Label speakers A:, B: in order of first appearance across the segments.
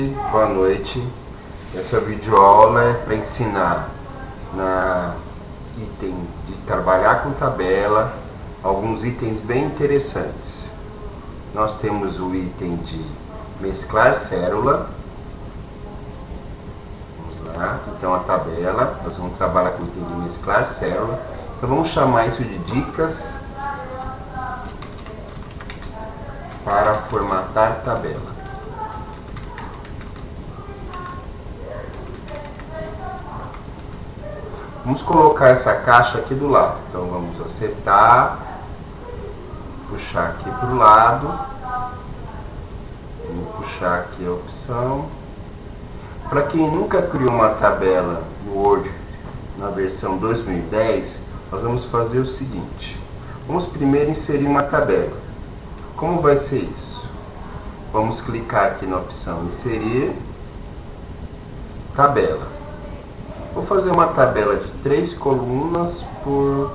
A: Boa noite. Essa videoaula é para ensinar na item de trabalhar com tabela alguns itens bem interessantes. Nós temos o item de mesclar célula. Vamos lá, então a tabela, nós vamos trabalhar com o item de mesclar célula. Então vamos chamar isso de dicas para formatar tabela. Vamos colocar essa caixa aqui do lado. Então vamos acertar, puxar aqui para o lado, vamos puxar aqui a opção. Para quem nunca criou uma tabela no Word na versão 2010, nós vamos fazer o seguinte. Vamos primeiro inserir uma tabela. Como vai ser isso? Vamos clicar aqui na opção inserir tabela. Vou fazer uma tabela de 3 colunas por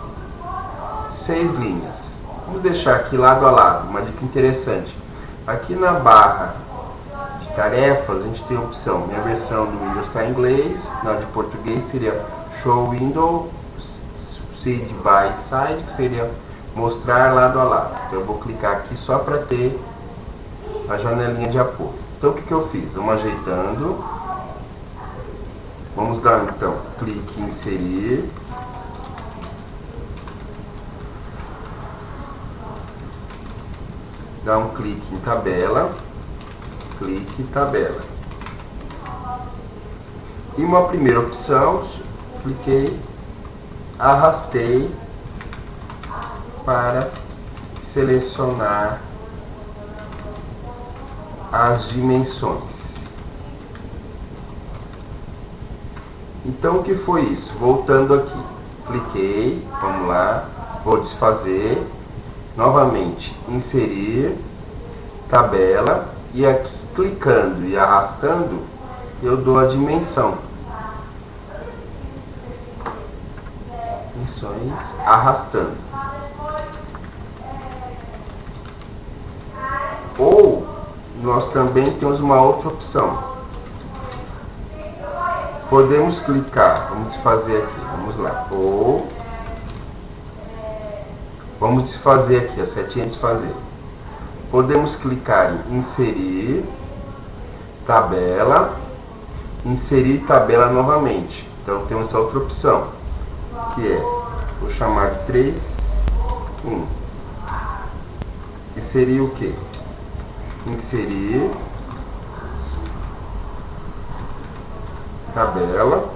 A: 6 linhas. Vamos deixar aqui lado a lado, uma dica interessante. Aqui na barra de tarefas, a gente tem a opção, minha versão do Windows está em inglês, na de português seria Show Window, Side by Side, que seria mostrar lado a lado. Então eu vou clicar aqui só para ter a janelinha de apoio. Então o que eu fiz? Vamos ajeitando. Vamos dar então clique em inserir. Dá um clique em tabela. Clique em tabela. E uma primeira opção, cliquei, arrastei para selecionar as dimensões. Então o que foi isso? Voltando aqui, cliquei, vamos lá, vou desfazer, novamente inserir, tabela, e aqui clicando e arrastando, eu dou a dimensão. Dimensões, arrastando. Ou nós também temos uma outra opção. Podemos clicar, vamos desfazer aqui, vamos lá, ou vamos desfazer aqui, a setinha desfazer. Podemos clicar em inserir tabela novamente. Então temos essa outra opção, que é, vou chamar de 3, 1, que seria o que? Inserir tabela,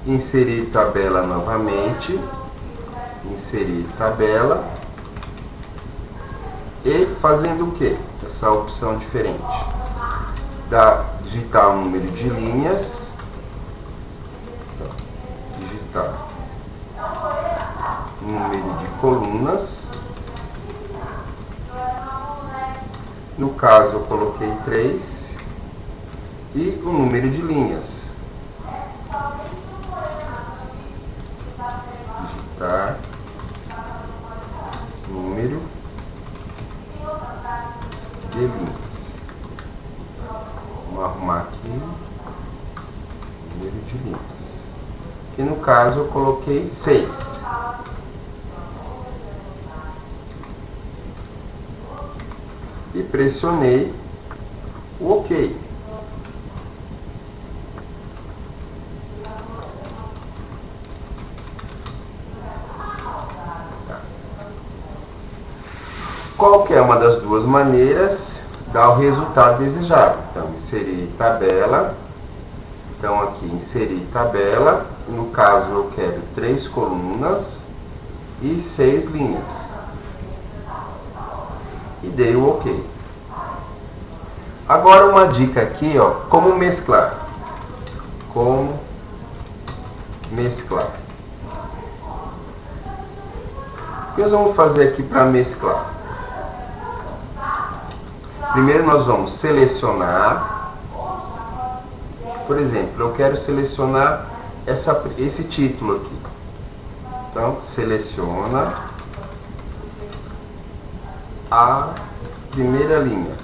A: inserir tabela novamente, inserir tabela, e fazendo o que? Essa opção diferente, digitar um número de linhas, digitar um número de colunas, no caso eu coloquei 3, e o número de linhas. Digitar número de linhas. Vamos arrumar aqui número de linhas. E no caso eu coloquei 6. E pressionei o OK. Qualquer uma das duas maneiras dá o resultado desejado. Então, inserir tabela. Então, aqui, inserir tabela. No caso, eu quero 3 colunas e 6 linhas. E dei o OK. Agora, uma dica aqui, ó, como mesclar. Como mesclar. O que nós vamos fazer aqui para mesclar? Primeiro nós vamos selecionar, por exemplo, eu quero selecionar esse título aqui. Então, seleciona a primeira linha.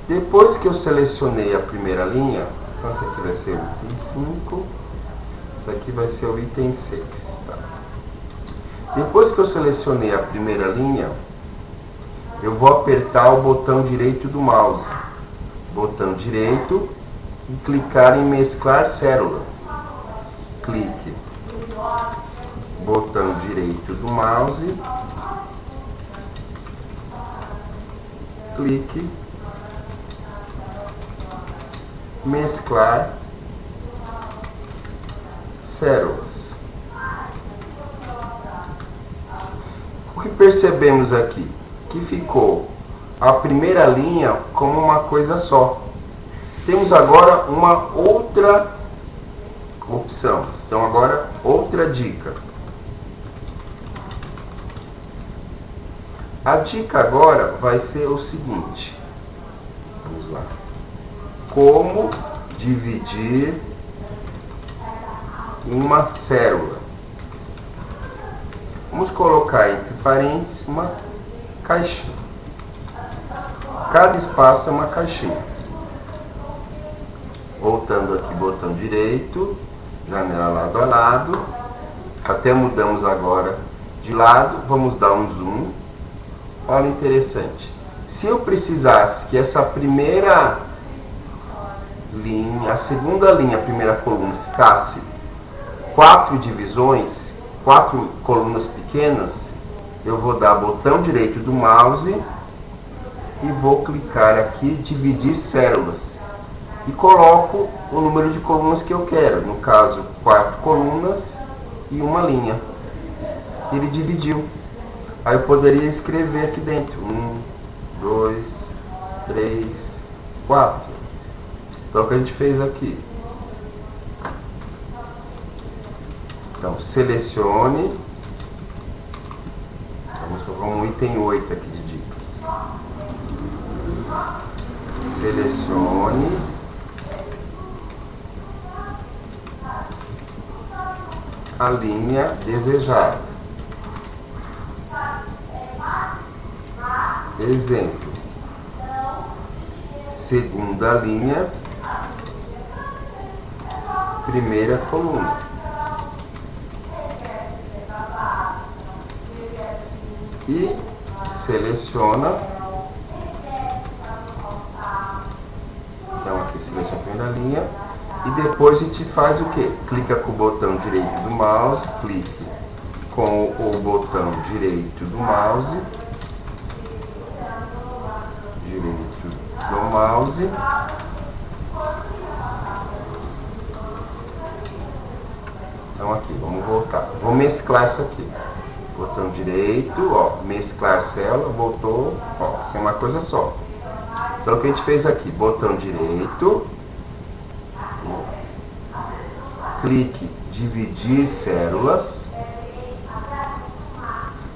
A: Depois que eu selecionei a primeira linha, então esse aqui vai ser o item 5, esse aqui vai ser o item 6. Tá? Depois que eu selecionei a primeira linha, eu vou apertar o botão direito do mouse. Botão direito e clicar em mesclar célula. Clique. Botão direito do mouse. Clique. Mesclar células. O que percebemos aqui? Que ficou a primeira linha como uma coisa só. Temos agora uma outra opção. Então agora outra dica. A dica agora vai ser o seguinte. Vamos lá. Como dividir uma célula. Vamos colocar entre parênteses uma caixinha. Cada espaço é uma caixinha. Voltando aqui, botão direito, janela lado a lado. Até mudamos agora de lado. Vamos dar um zoom. Olha, interessante. Se eu precisasse que essa primeira linha, a segunda linha, a primeira coluna ficasse 4 divisões, 4 colunas pequenas, eu vou dar botão direito do mouse e vou clicar aqui, dividir células, e coloco o número de colunas que eu quero, no caso 4 colunas e uma linha. Ele dividiu. Aí eu poderia escrever aqui dentro 1, 2, 3, 4. Então o que a gente fez aqui. Então selecione. Vamos colocar um item 8 aqui de dicas. Selecione. A linha desejada. Exemplo. Segunda linha. Primeira coluna. E seleciona. Então aqui seleciona a primeira linha. E depois a gente faz o que? Clica com o botão direito do mouse. Clique com o botão direito do mouse. Direito do mouse. Então aqui, vamos voltar. Vou mesclar isso aqui. Botão direito, ó, mesclar célula, voltou, ó, isso é uma coisa só. Então o que a gente fez aqui? Botão direito, clique, dividir células.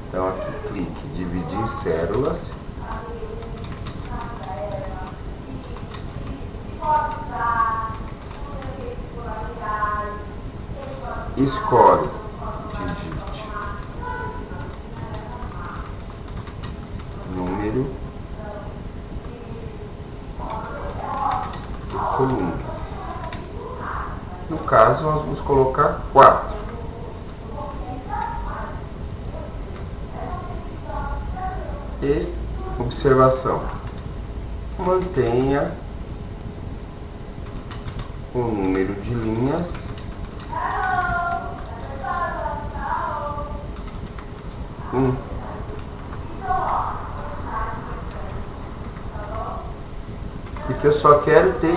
A: Então aqui, clique, dividir células. Escolhe, digite número de colunas. No caso, nós vamos colocar 4. E observação: mantenha o número de linhas porque eu só quero ter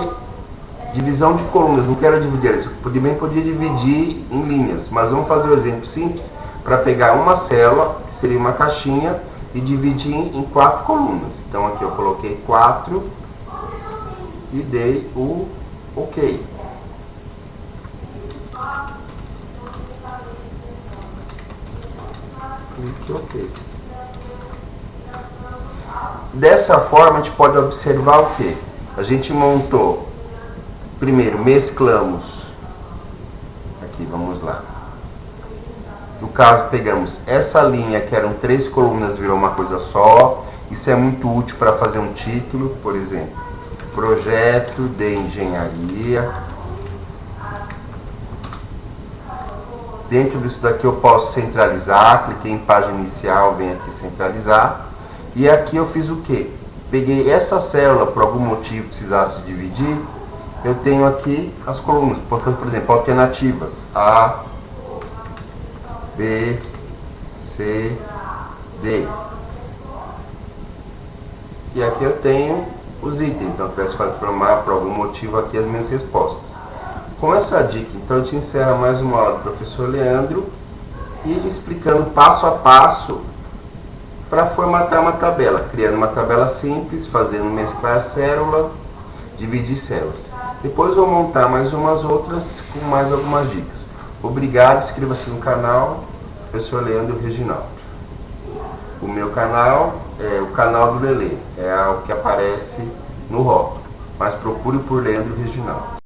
A: divisão de colunas, não quero dividir elas. Eu também podia dividir em linhas, mas vamos fazer um exemplo simples para pegar uma célula, que seria uma caixinha, e dividir em 4 colunas. Então aqui eu coloquei 4 e dei o OK. Clique OK. Dessa forma a gente pode observar o que? A gente montou, primeiro mesclamos, aqui vamos lá. No caso pegamos essa linha que eram 3 colunas, virou uma coisa só. Isso é muito útil para fazer um título, por exemplo. projeto de engenharia. Dentro disso daqui eu posso centralizar, cliquei em página inicial, venho aqui centralizar. E aqui eu fiz o que? Peguei essa célula, por algum motivo precisasse dividir, eu tenho aqui as colunas, por exemplo, alternativas A, B, C, D. E aqui eu tenho os itens, então eu peço para formar por algum motivo aqui as minhas respostas. Com essa dica, então, a gente encerra mais uma aula do professor Leandro e explicando passo a passo para formatar uma tabela, criando uma tabela simples, fazendo mesclar célula, dividir células. Depois vou montar mais umas outras com mais algumas dicas. Obrigado, inscreva-se no canal, professor Leandro Reginaldo. O meu canal é o canal do Lelê, é o que aparece no rótulo, mas procure por Leandro Reginaldo.